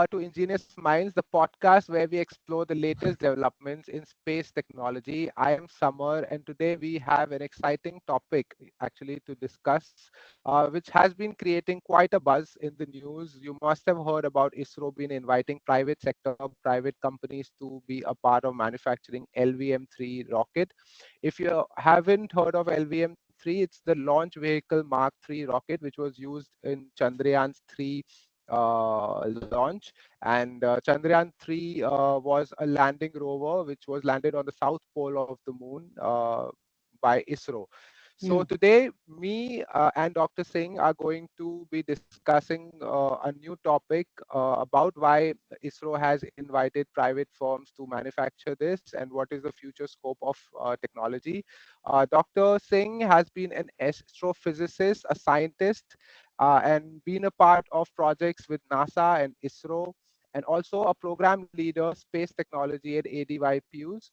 to Ingenious Minds, the podcast where we explore the latest developments in space technology. I am Summer, and today we have an exciting topic actually to discuss, which has been creating quite a buzz in the news. You must have heard about ISRO being inviting private sector, private companies to be a part of manufacturing LVM3 rocket. If you haven't heard of LVM3, it's the launch vehicle Mark 3 rocket, which was used in Chandrayaan's 3 launch. And Chandrayaan 3 was a landing rover which was landed on the south pole of the moon by ISRO. So Hmm. today, me and Dr. Singh are going to be discussing a new topic about why ISRO has invited private firms to manufacture this and what is the future scope of technology. Dr. Singh has been an astrophysicist, a scientist, and been a part of projects with NASA and ISRO, and also a program leader, space technology at ADYPU's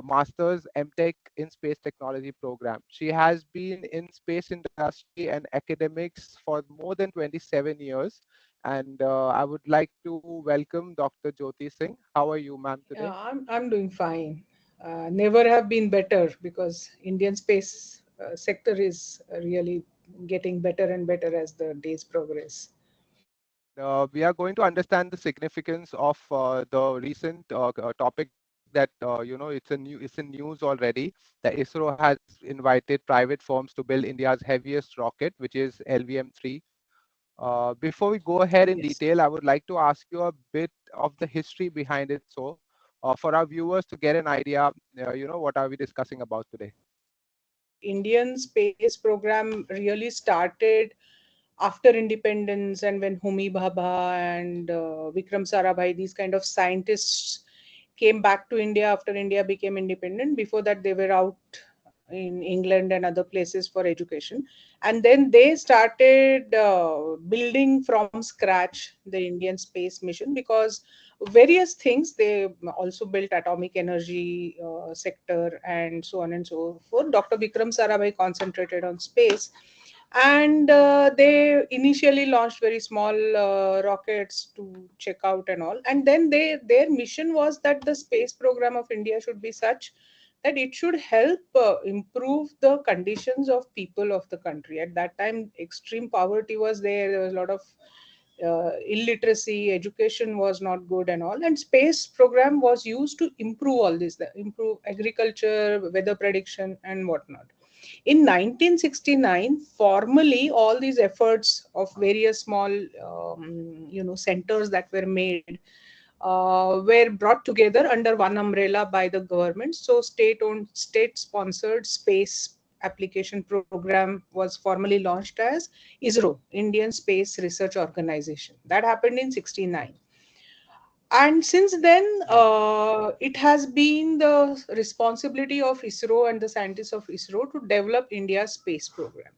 Masters MTech in Space Technology program. She has been in space industry and academics for more than 27 years. And I would like to welcome Dr. Jyoti Singh. How are you, ma'am, today? I'm doing fine. Never have been better because Indian space sector is really getting better and better as the days progress. And we are going to understand the significance of the recent topic that it's in news already. That ISRO has invited private firms to build India's heaviest rocket, which is LVM3. Before we go ahead in Yes. detail, I would like to ask you a bit of the history behind it. So, for our viewers to get an idea, what are we discussing about today? Indian space program really started after independence, and when Homi Bhabha and Vikram Sarabhai, these kind of scientists came back to India after India became independent. Before that, they were out in England and other places for education. And then they started building from scratch the Indian space mission because various things. They also built atomic energy sector and so on and so forth. Dr. Vikram Sarabhai concentrated on space, and they initially launched very small rockets to check out and all, and then their mission was that the space program of India should be such that it should help improve the conditions of people of the country. At that time, extreme poverty was there. There was a lot of illiteracy, education was not good and all, and space program was used to improve all this, improve agriculture, weather prediction and whatnot. In 1969, formally, all these efforts of various small, centers that were made were brought together under one umbrella by the government. So, state-owned, state-sponsored space application program was formally launched as ISRO, Indian Space Research Organization. That happened in 69. And since then, Right. it has been the responsibility of ISRO and the scientists of ISRO to develop India's space program.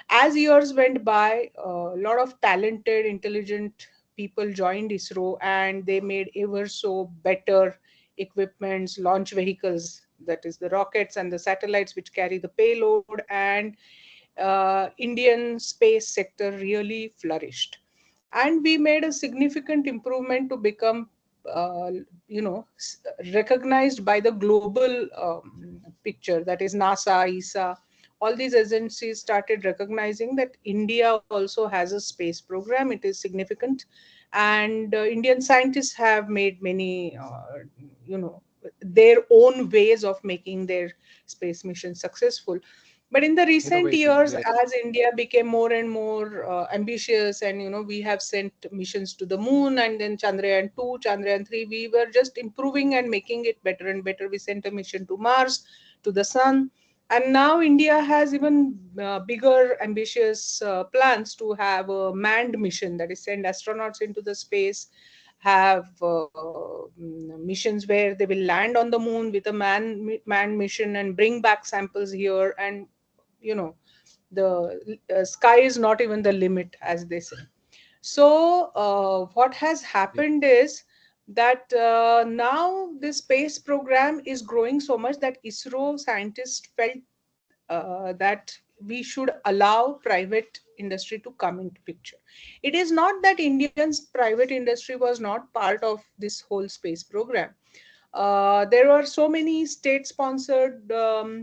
As years went by, a lot of talented, intelligent people joined ISRO, and they made ever so better equipments, launch vehicles, that is the rockets and the satellites which carry the payload, and Indian space sector really flourished. And we made a significant improvement to become, uh, recognized by the global picture, that is NASA, ESA. All these agencies started recognizing that India also has a space program. It is significant, and Indian scientists have made many, you know, their own ways of making their space mission successful. But in the recent Innovations, years, yes. as India became more and more ambitious, and we have sent missions to the moon, and then Chandrayaan 2, Chandrayaan 3, we were just improving and making it better and better. We sent a mission to Mars, to the sun, and now India has even bigger, ambitious plans to have a manned mission, that is, send astronauts into the space, have missions where they will land on the moon with a manned mission and bring back samples here, and you know the sky is not even the limit, as they say. So what has Yes. happened is that now this space program is growing so much that ISRO scientists felt that we should allow private industry to come into picture. It is not that Indian's private industry was not part of this whole space program. There were so many state sponsored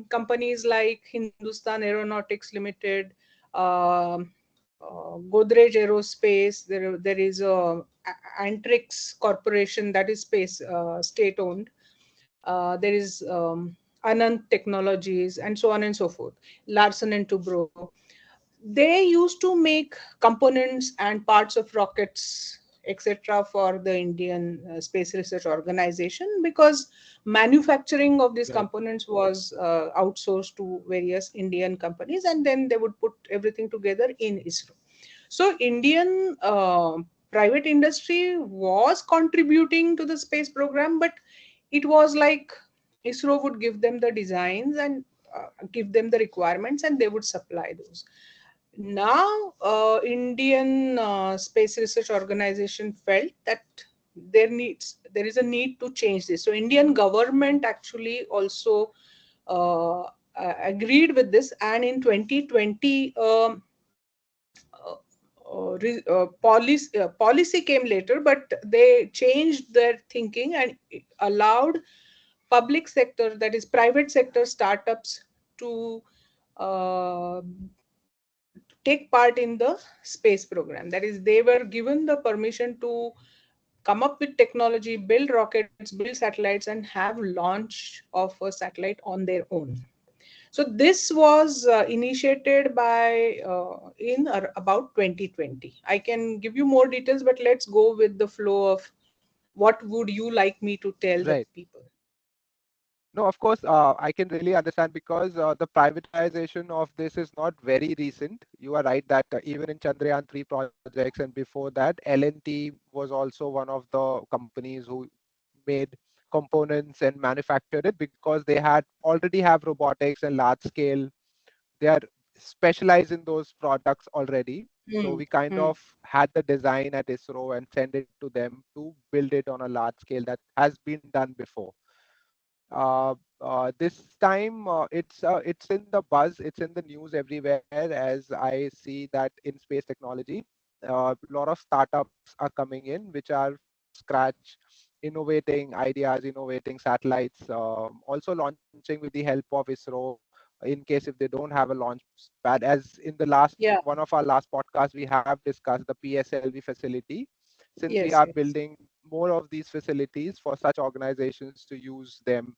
companies like Hindustan Aeronautics Limited, um Godrej Aerospace. There is Antrix Corporation, that is space state owned. There is Anand Technologies, and so on and so forth. Larsen and Toubro. They used to make components and parts of rockets, etc., for the Indian Space Research Organization, because manufacturing of these Right. components was outsourced to various Indian companies, and then they would put everything together in ISRO. So Indian private industry was contributing to the space program, but it was like ISRO would give them the designs and give them the requirements, and they would supply those. Now, Indian Space Research Organization felt that there is a need to change this. So Indian government actually also agreed with this, and in 2020, uh, policy came later, but they changed their thinking and allowed public sector, that is private sector startups, to uh, take part in the space program. That is, they were given the permission to come up with technology, build rockets, build satellites, and have launch of a satellite on their own. So this was initiated by in about 2020. I can give you more details, but let's go with the flow of what would you like me to tell the Right. people. No, of course, I can really understand because the privatization of this is not very recent. You are right that even in Chandrayaan 3 projects and before that, L&T was also one of the companies who made components and manufactured it because they had already have robotics and large scale. They are specialized in those products already. So Hmm. we kind Hmm. of had the design at ISRO and send it to them to build it on a large scale that has been done before. This time it's in the buzz, it's in the news everywhere as I see that in space technology, a lot of startups are coming in which are from scratch, innovating ideas, innovating satellites, also launching with the help of ISRO in case if they don't have a launch pad. As in the last Yeah. one of our last podcasts, we have discussed the PSLV facility. Since we Yes. are Yes. building more of these facilities for such organizations to use them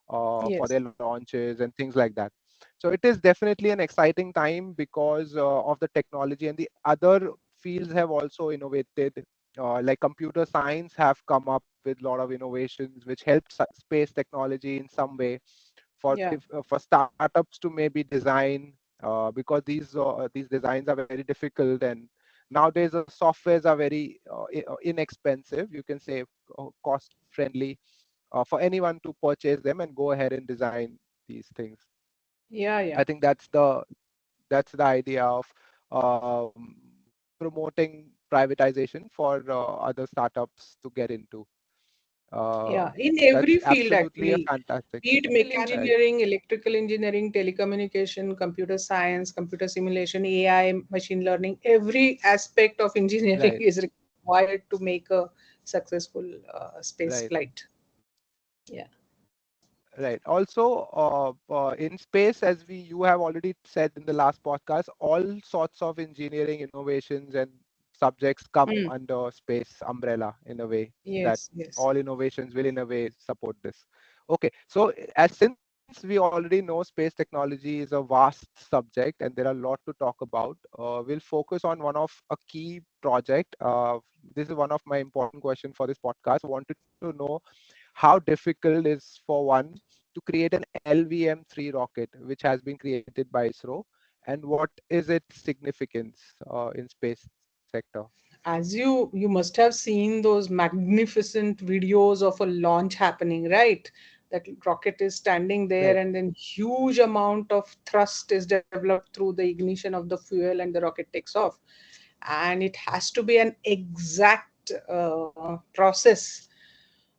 for Yes. their launches and things like that. So it is definitely an exciting time because of the technology, and the other fields have also innovated. Like computer science have come up with a lot of innovations which help space technology in some way Yeah. for startups to maybe design because these designs are very difficult, and nowadays the softwares are very inexpensive. You can say cost friendly for anyone to purchase them and go ahead and design these things. Yeah. Yeah. I think that's the idea of um, promoting privatization for other startups to get into. Yeah, Um, in every that's field absolutely a actually, fantastic, be it mechanical right? engineering, electrical engineering, telecommunication, computer science, computer simulation, AI, machine learning, every aspect of engineering Right, is required to make a successful space right. flight. Yeah. Right. Also, in space, as you have already said in the last podcast, all sorts of engineering innovations and subjects come Mm. under space umbrella in a way that Yes, yes. all innovations will in a way support this. Okay. So as since we already know space technology is a vast subject and there are a lot to talk about, we'll focus on one of a key project. This is one of my important questions for this podcast. Wanted to know how difficult is for one to create an LVM3 rocket, which has been created by ISRO, and what is its significance in space sector? As you must have seen those magnificent videos of a launch happening, right? That rocket is standing there, Right, and then huge amount of thrust is developed through the ignition of the fuel, and the rocket takes off. And it has to be an exact process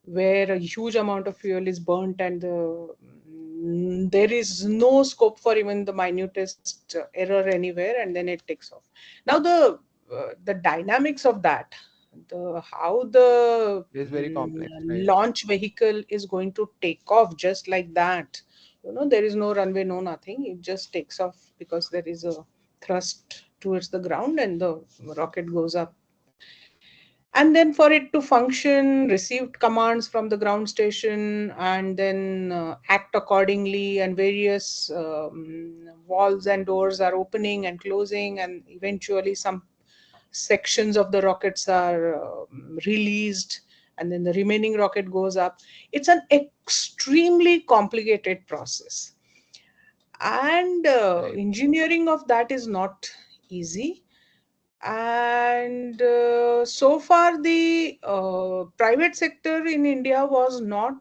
where a huge amount of fuel is burnt, and the there is no scope for even the minutest error anywhere, and then it takes off. Now the dynamics of that, the how the It is very complex, right? launch vehicle is going to take off just like that. There is no runway, no nothing. It just takes off because there is a thrust towards the ground and the rocket goes up. And then for it to function, received commands from the ground station and then act accordingly, and various walls and doors are opening and closing, and eventually some sections of the rockets are released, and then the remaining rocket goes up. It's an extremely complicated process, and Right. engineering of that is not easy. And so far the private sector in India was not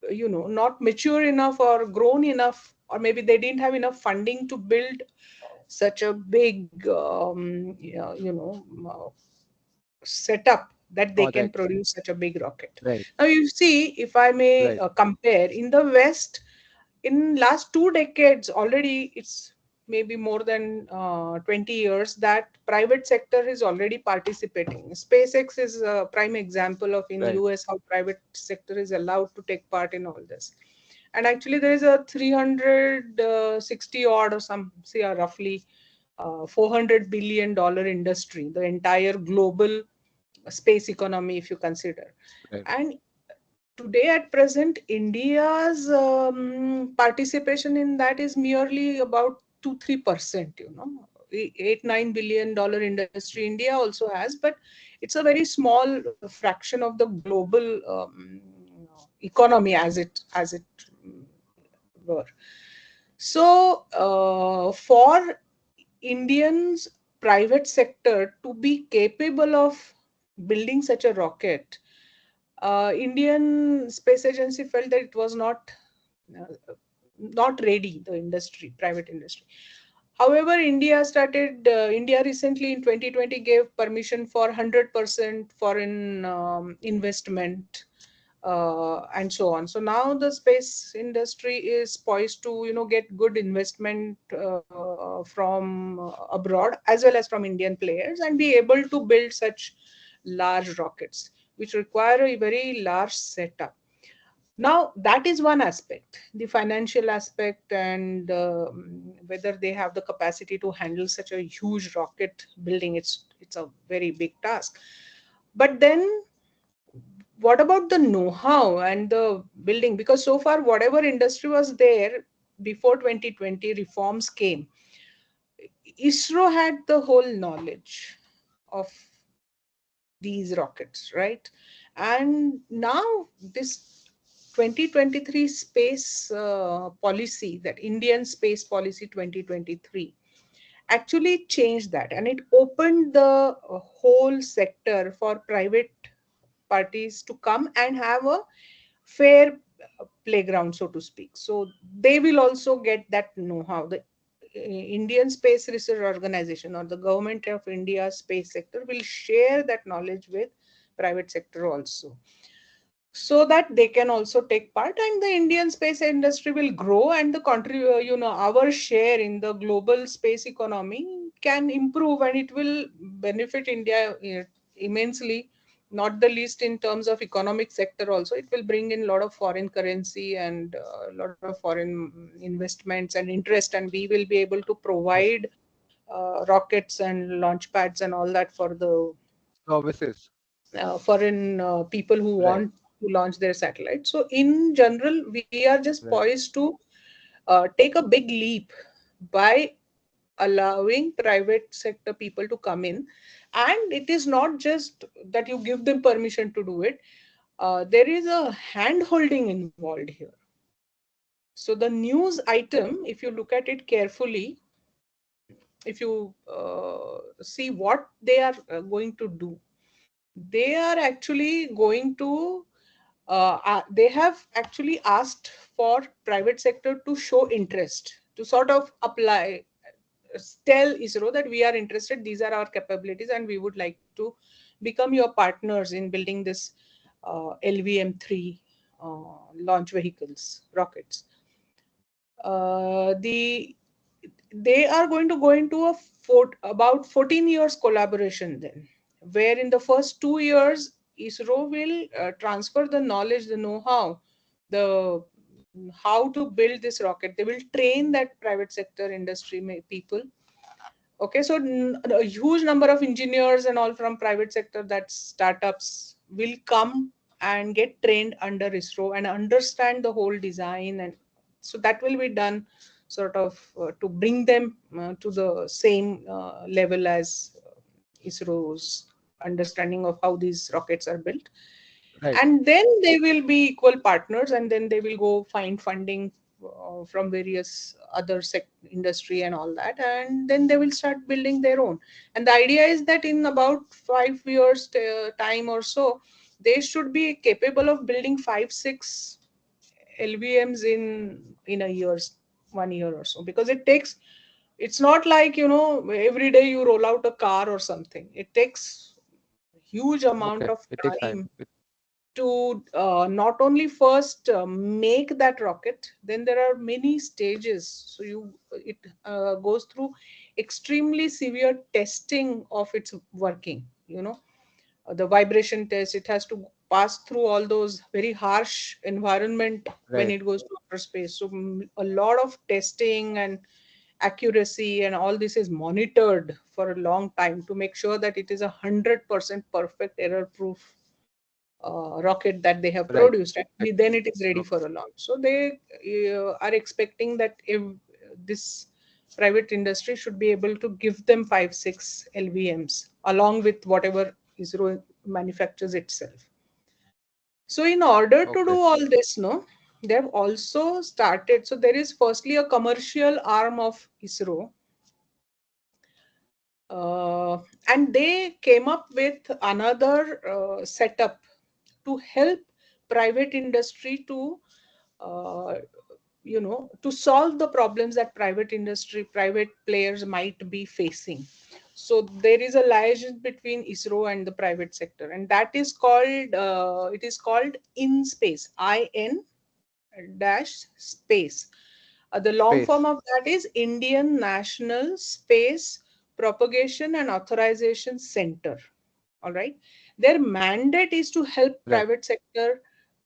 not mature enough or grown enough, or maybe they didn't have enough funding to build such a big yeah, setup that they can Projects. produce such a big rocket. Right. Now you see, if I may Right. compare, in the West, in last 2 decades already, it's maybe more than 20 years that private sector is already participating. SpaceX is a prime example of in Right. US how private sector is allowed to take part in all this. And actually there is a 360 odd or some say roughly $400 billion industry, the entire global space economy if you consider. Right. And today at present, India's participation in that is merely about 2-3%. 8-9 billion dollar industry India also has, but it's a very small fraction of the global economy as it were. So for Indians private sector to be capable of building such a rocket, Indian Space Agency felt that it was uh, not ready. The industry, private industry. However, India recently in 2020 gave permission for 100% foreign investment and so on. So now the space industry is poised to get good investment from abroad as well as from Indian players, and be able to build such large rockets which require a very large setup. Now that is one aspect, the financial aspect, and whether they have the capacity to handle such a huge rocket building. It's a very big task. But then what about the know-how and the building? Because so far whatever industry was there before 2020 reforms came, ISRO had the whole knowledge of these rockets, right? And now this 2023 space policy, that Indian space policy 2023, actually changed that, and it opened the whole sector for private parties to come and have a fair playground, so to speak. So they will also get that know-how. The Indian Space Research Organization or the Government of India space sector will share that knowledge with private sector also, so that they can also take part, and the Indian space industry will grow, and the country, our share in the global space economy can improve, and it will benefit India immensely, not the least in terms of economic sector also. It will bring in a lot of foreign currency and a lot of foreign investments and interest, and we will be able to Yes. provide rockets and launch pads and all that for the Services. foreign people who Right. want to launch their satellite. So, in general, we are just Right. poised to take a big leap by allowing private sector people to come in. And it is not just that you give them permission to do it, there is a hand holding involved here. So, the news item, if you look at it carefully, if you see what they are going to do, they are actually going to they have actually asked for private sector to show interest, to sort of apply, tell ISRO that we are interested, these are our capabilities, and we would like to become your partners in building this LVM3 launch vehicles, rockets. The They are going to go into about 14 years collaboration then, where in the first 2 years ISRO will transfer the knowledge, the know-how, the how to build this rocket. They will train that private sector industry people. Okay, so a huge number of engineers and all from private sector, that startups will come and get trained under ISRO and understand the whole design, and so that will be done sort of to bring them to the same level as ISRO's understanding of how these rockets are built. Right. And then they will be equal partners, and then they will go find funding from various other industry and all that, and then they will start building their own. And the idea is that in about 5 years time or so, they should be capable of building 5 6 LVMs in a year's 1 year or so, because it's not like, every day you roll out a car or something. It takes huge amount Okay. of It takes time. time to not only first make that rocket. Then there are many stages, so it goes through extremely severe testing of its working. The vibration test, it has to pass through all those very harsh environment when Right. it goes to outer space. So a lot of testing and accuracy and all this is monitored for a long time to make sure that it is 100% perfect error proof rocket that they have Right. produced, and Right. then it is ready So, for a launch. So they are expecting that if this private industry should be able to give them 5 6 LVMs along with whatever ISRO manufactures itself. So in order to do okay. all this, no, they have also started. So there is firstly a commercial arm of ISRO, uh, and they came up with another setup to help private industry to uh, to solve the problems that private players might be facing. So there is a liaison between ISRO and the private sector, and that is called it is called in space, in dash space. The long form Space. of that is Indian National Space Propagation and Authorization Center. All right. Their mandate is to help Right. private sector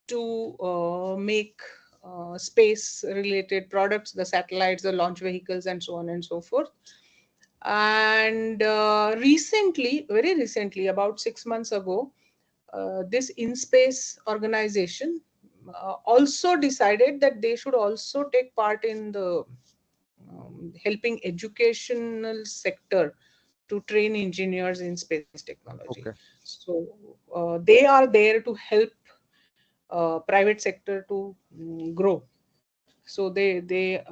to make space related products, the satellites, the launch vehicles, and so on and so forth. And recently, very recently, about 6 months ago, this in-space organization also decided that they should also take part in the helping educational sector to train engineers in space technology. Okay. So they are there to help private sector to grow. So they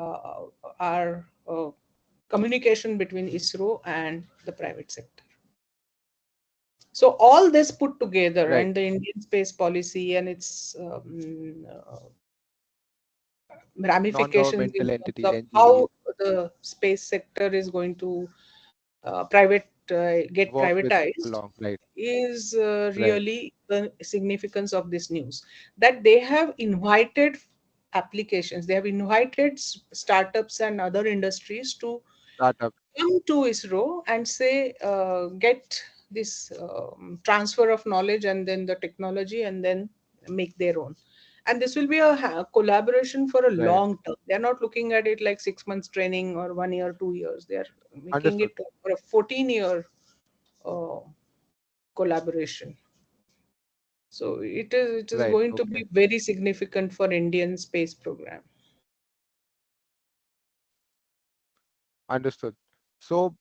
are communication between ISRO and the private sector. So all this put together, Right. and the Indian space policy and its ramifications in Non-governmental terms entities, of NGEs, how the space sector is going to private get work with privatized along. Right. is Right. really the significance of this news, that they have invited applications, they have invited startups and other industries to Startup. come to ISRO and say, get this transfer of knowledge and then the technology, and then make their own. And this will be a collaboration for a Right. long term. They're not looking at it like 6 months training or 1 year, 2 years. They're making Understood. it for a 14-year uh, collaboration. So it is Right. going to Okay. be very significant for Indian space program. Understood. So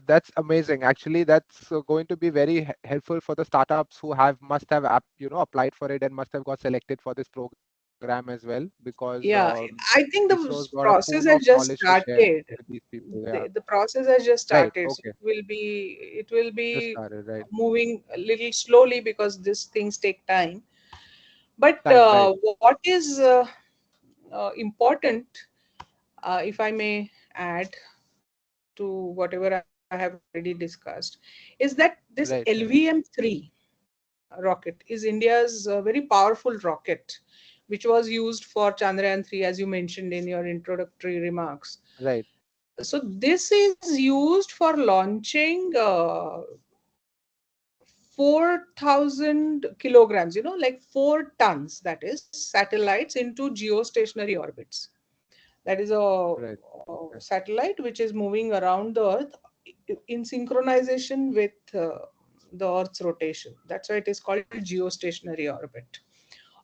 that's amazing. Actually, that's going to be very helpful for the startups who have must have applied for it and must have got selected for this program as well, because Yeah, I think ISRO's got the a pool of process has knowledge to just share started. with these people. Yeah. The process has just Right. started, so Okay. it will be Just started. Right. moving a little slowly because these things take time. But Time. Right. what is important, if I may add to whatever I have already discussed, is that this Right. LVM3, rocket is India's very powerful rocket, which was used for Chandrayaan 3, as you mentioned in your introductory remarks. Right. So this is used for launching 4,000 kilograms, like 4 tons, that is, satellites into geostationary orbits. That is Right. a satellite which is moving around the Earth in synchronization with the Earth's rotation. That's why it is called geostationary orbit.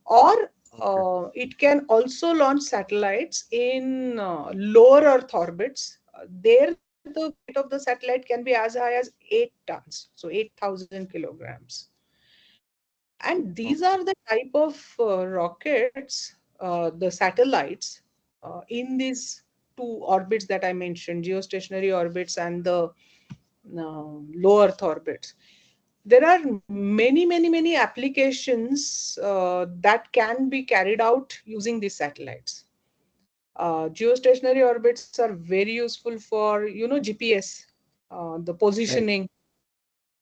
Or Okay. it can also launch satellites in lower Earth orbits. There, the weight of the satellite can be as high as 8 tons, so 8,000 kilograms. And these Okay. are the type of rockets, the satellites in these two orbits that I mentioned, geostationary orbits and the low Earth orbits. There are many, many, many applications that can be carried out using these satellites. Geostationary orbits are very useful for, GPS, the Right. positioning.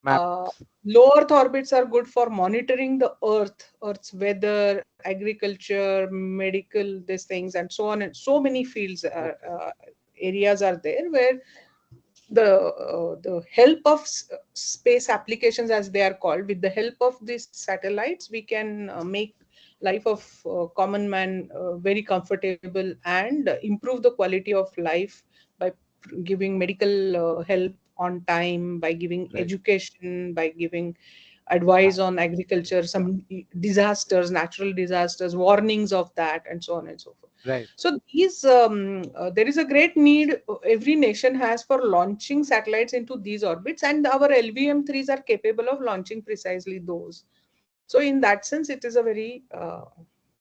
uh, Maps. Low Earth orbits are good for monitoring the Earth's weather, agriculture, medical, these things, and so on. And so many fields, Okay. areas are there where the help of space applications, as they are called, with the help of these satellites, we can make life of common man very comfortable and improve the quality of life by giving medical help on time, by giving Right. education, by giving advice on agriculture, some disasters, natural disasters, warnings of that, and so on and so forth. Right. So there is a great need every nation has for launching satellites into these orbits, and our LVM3s are capable of launching precisely those. So in that sense, it is a very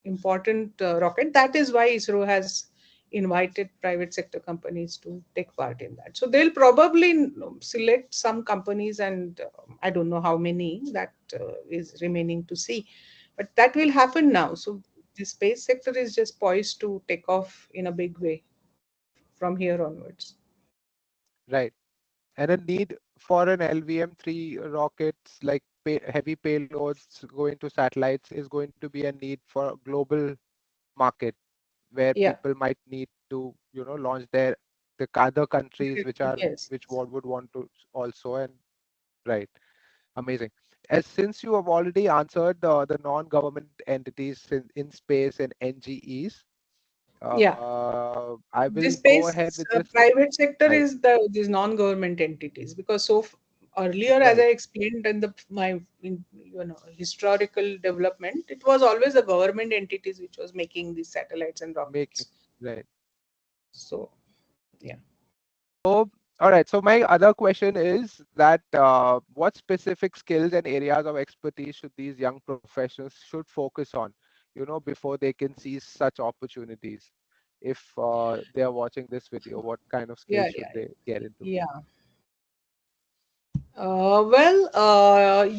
important rocket. That is why ISRO has invited private sector companies to take part in that. So they'll probably select some companies, and I don't know how many. That is remaining to see, but that will happen now. So the space sector is just poised to take off in a big way from here onwards. Right. And a need for an LVM3 rockets like heavy payloads going to satellites is going to be a need for a global market where Yeah. people might need to, launch the other countries Yes. which would want to also. And right. Amazing. As since you have already answered the non-government entities in space and NGEs, Yeah. I The will go ahead space with this. private sector Right. is these non-government entities, because earlier, as I Right. explained in historical development, it was always the government entities which was making these satellites and Making. rockets. Right. So yeah. So, all right. So my other question is that what specific skills and areas of expertise should these young professionals should focus on, before they can seize such opportunities? If they are watching this video, what kind of skills Yeah, should yeah, they get into? yeah. Well,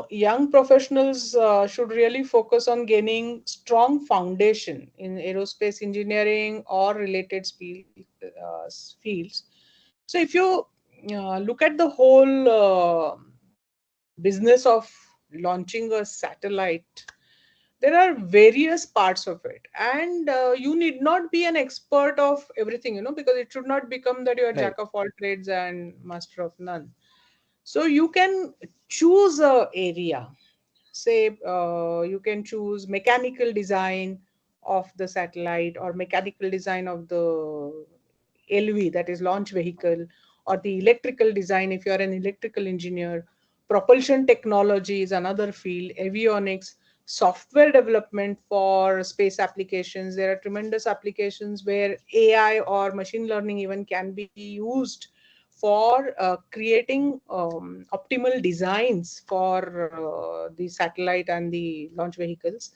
young professionals should really focus on gaining strong foundation in aerospace engineering or related fields. So, if you look at the whole business of launching a satellite, there are various parts of it, and you need not be an expert of everything, because it should not become that you are Right. jack of all trades and master of none. So you can choose a area. Say you can choose mechanical design of the satellite, or mechanical design of the LV, that is launch vehicle, or the electrical design if you are an electrical engineer. Propulsion technology is another field, avionics, software development for space applications. There are tremendous applications where AI or machine learning even can be used for creating optimal designs for the satellite and the launch vehicles.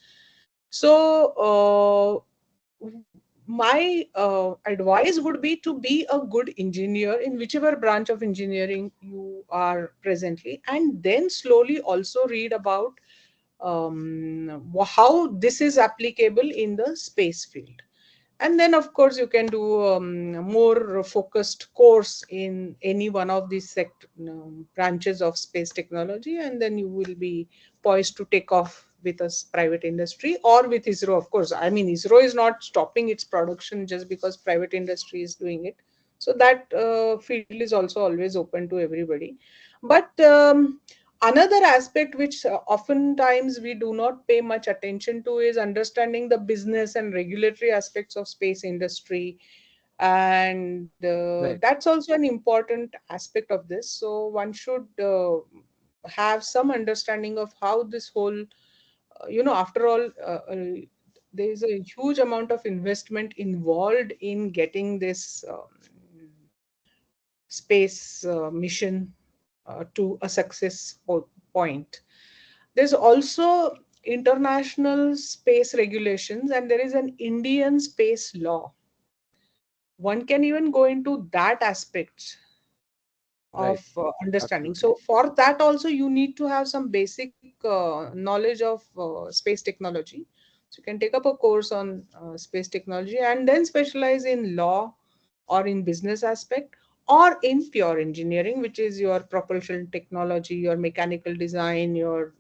So, my advice would be to be a good engineer in whichever branch of engineering you are presently, and then slowly also read about how this is applicable in the space field. And then of course you can do more focused course in any one of these branches of space technology, and then you will be poised to take off with a private industry or with ISRO. Of course, I mean, ISRO is not stopping its production just because private industry is doing it. So that field is also always open to everybody. But another aspect which oftentimes we do not pay much attention to is understanding the business and regulatory aspects of space industry, and Right. that's also an important aspect of this. So one should have some understanding of how this whole, after all, there is a huge amount of investment involved in getting this space mission to a point. There's also international space regulations, and there is an Indian space law. One can even go into that aspect Right. of understanding. Absolutely. So for that also you need to have some basic knowledge of space technology. So you can take up a course on space technology and then specialize in law or in business aspect, or in pure engineering, which is your propulsion technology, your mechanical design, your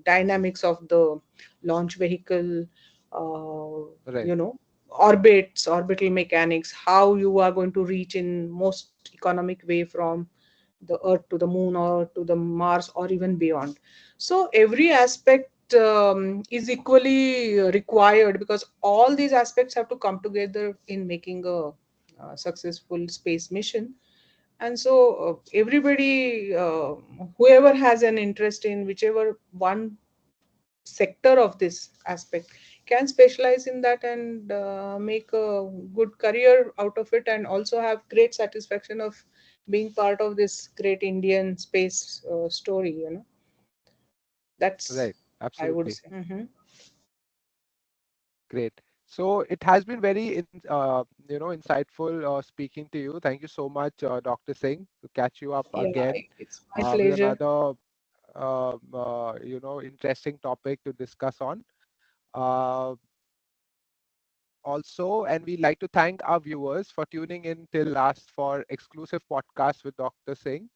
dynamics of the launch vehicle, uh, Right. you know orbits, orbital mechanics, how you are going to reach in most economic way from the earth to the moon or to the Mars or even beyond. So every aspect is equally required, because all these aspects have to come together in making a successful space mission. And so everybody, whoever has an interest in whichever one sector of this aspect, can specialize in that and make a good career out of it, and also have great satisfaction of being part of this great Indian space story. That's, Right. I would Absolutely. say. Hmm. Great. So it has been very, insightful speaking to you. Thank you so much, Dr. Singh, to catch you up Yeah, again it's my with pleasure. another, interesting topic to discuss on. Uh, Also, and we like to thank our viewers for tuning in till last for exclusive podcast with Dr. Singh.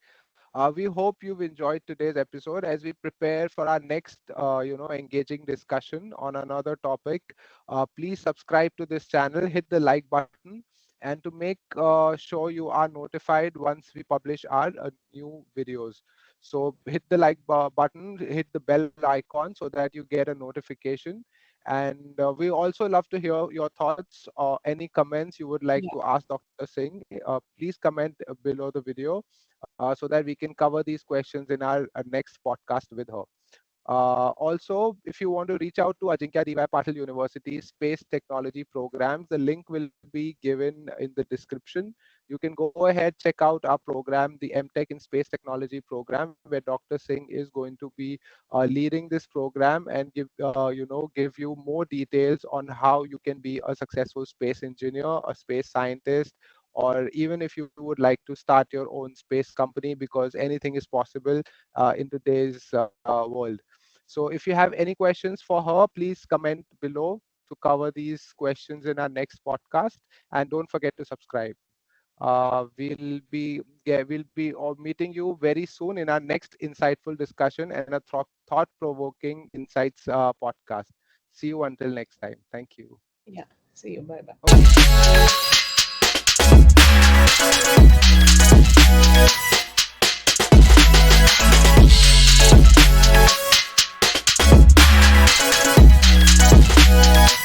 We hope you've enjoyed today's episode as we prepare for our next, engaging discussion on another topic. Please subscribe to this channel, hit the like button, and to make sure you are notified once we publish our new videos. So hit the like button, hit the bell icon so that you get a notification. And we also love to hear your thoughts or any comments you would like Yeah, to ask Dr. Singh. Please comment below the video so that we can cover these questions in our next podcast with her. Also, if you want to reach out to Ajeenkya DY Patil University Space Technology Programs, the link will be given in the description. You can go ahead, check out our program, the MTech in Space Technology program, where Dr. Singh is going to be leading this program and give you more details on how you can be a successful space engineer, a space scientist, or even if you would like to start your own space company, because anything is possible in today's world. So if you have any questions for her, please comment below to cover these questions in our next podcast. And don't forget to subscribe. We'll be all meeting you very soon in our next insightful discussion and a thought-provoking insights podcast. See you until next time. Thank you. yeah. See you. Bye bye. Okay.